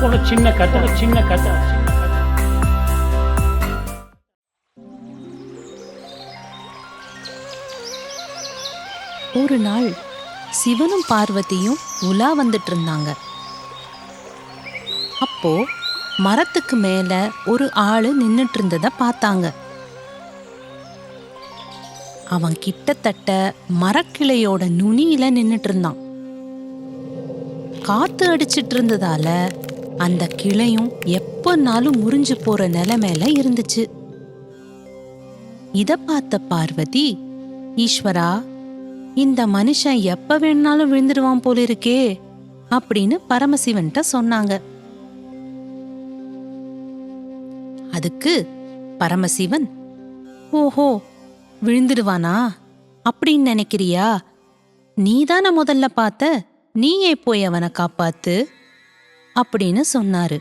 ஒரு சின்ன கதை. ஒரு நாள் சிவனும் பார்வதியும் உலா வந்துட்டு இருந்தாங்க. அப்போ மரத்துக்கு மேல ஒரு ஆளு நின்னுட்டு இருந்தத பார்த்தாங்க. அவன் கிட்டத்தட்ட மரக்கிளையோட நுனியில நின்னுட்டு இருந்தான். காத்து அடிச்சிட்டு இருந்ததால அந்த கிளையும் எப்பனாலும் முறிஞ்சு போற நிலைமையில இருந்துச்சு. இத பார்த்த பார்வதி, ஈஸ்வரா, இந்த மனுஷன் எப்ப வேணாலும் விழுந்துடுவான் போல இருக்கே அப்படின்னு பரமசிவன்ட்ட சொன்னாங்க. அதுக்கு பரமசிவன், ஓஹோ, விழுந்துடுவானா அப்படின்னு நினைக்கிறியா? நீதான முதல்ல பார்த்த, நீயே போய் அவனை காப்பாத்து அப்படின்னு சொன்னாரு.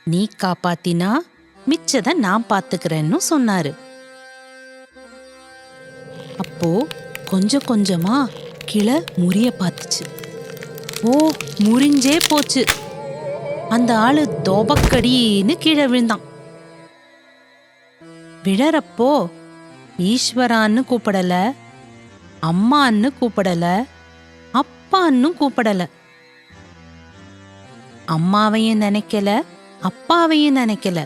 நீ காப்பாத்தினா மிச்சத நான் பாத்துக்கிறேன்னு சொன்னாரு. அப்போ கொஞ்சம் கொஞ்சமா கிளை முறிய பார்த்துச்சு. ஓ, முறிஞ்சே போச்சு. அந்த ஆளு தோபக்கடின்னு கீழே விழுந்தான். விழறப்போ ஈஸ்வரான்னு கூப்பிடல, அம்மான்னு கூப்பிடல, அப்பான்னு கூப்பிடல. அம்மாவையும் நினைக்கல, அப்பாவையும் நினைக்கல.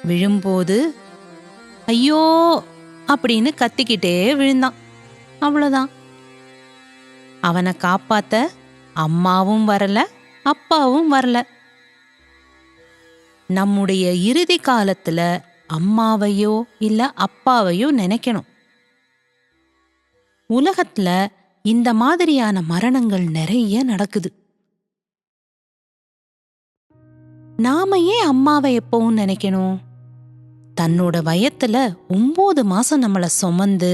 விழும்போது ஐயோ அப்படின்னு கத்திக்கிட்டே விழுந்தான். அவ்வளவுதான். அவனை காப்பாத்த அம்மாவும் வரல, அப்பாவும் வரல. நம்முடைய இறுதி காலத்துல அம்மாவையோ இல்ல அப்பாவையோ நினைக்கணும். உலகத்துல இந்த மாதிரியான மரணங்கள் நிறைய நடக்குது. நாம ஏன் அம்மாவை எப்பவும் நினைக்கணும்? தன்னோட வயத்துல 9 மாசம் நம்மள சுமந்து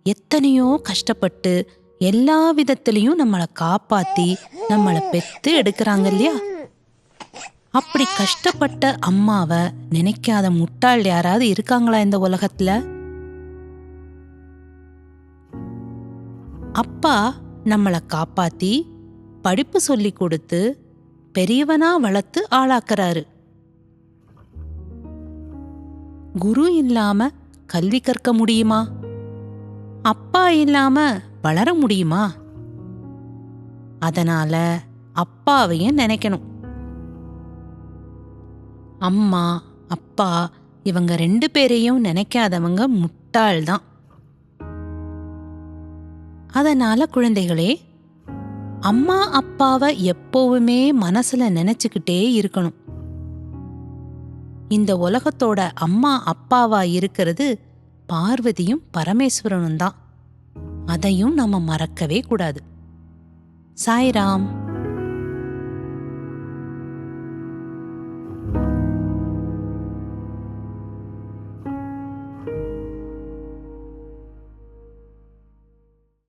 எத்தனையோ கஷ்டப்பட்டு எல்லா விதத்திலையும் நம்மள காப்பாத்தி நம்மள பெத்து எடுக்கிறாங்க இல்லையா? அப்படி கஷ்டப்பட்ட அம்மாவை நினைக்காத முட்டாள் யாராவது இருக்காங்களா இந்த உலகத்துல? அப்பா நம்மள காப்பாத்தி படிப்பு சொல்லி கொடுத்து பெரியவனா வளர்த்து ஆளாக்குறாரு. குரு இல்லாம கல்வி கற்க முடியுமா? அப்பா இல்லாம வளர முடியுமா? அதனால அப்பாவையும் நினைக்கணும். அம்மா, அப்பா இவங்க 2 பேரையும் நினைக்காதவங்க முட்டாள்தான். அதனால குழந்தைகளே, அம்மா அப்பாவை எப்பவுமே மனசுல நினைச்சுக்கிட்டே இருக்கணும். இந்த உலகத்தோட அம்மா அப்பாவா இருக்கிறது பார்வதியும் பரமேஸ்வரனும் தான். அதையும் நம்ம மறக்கவே கூடாது. சாய்ராம்.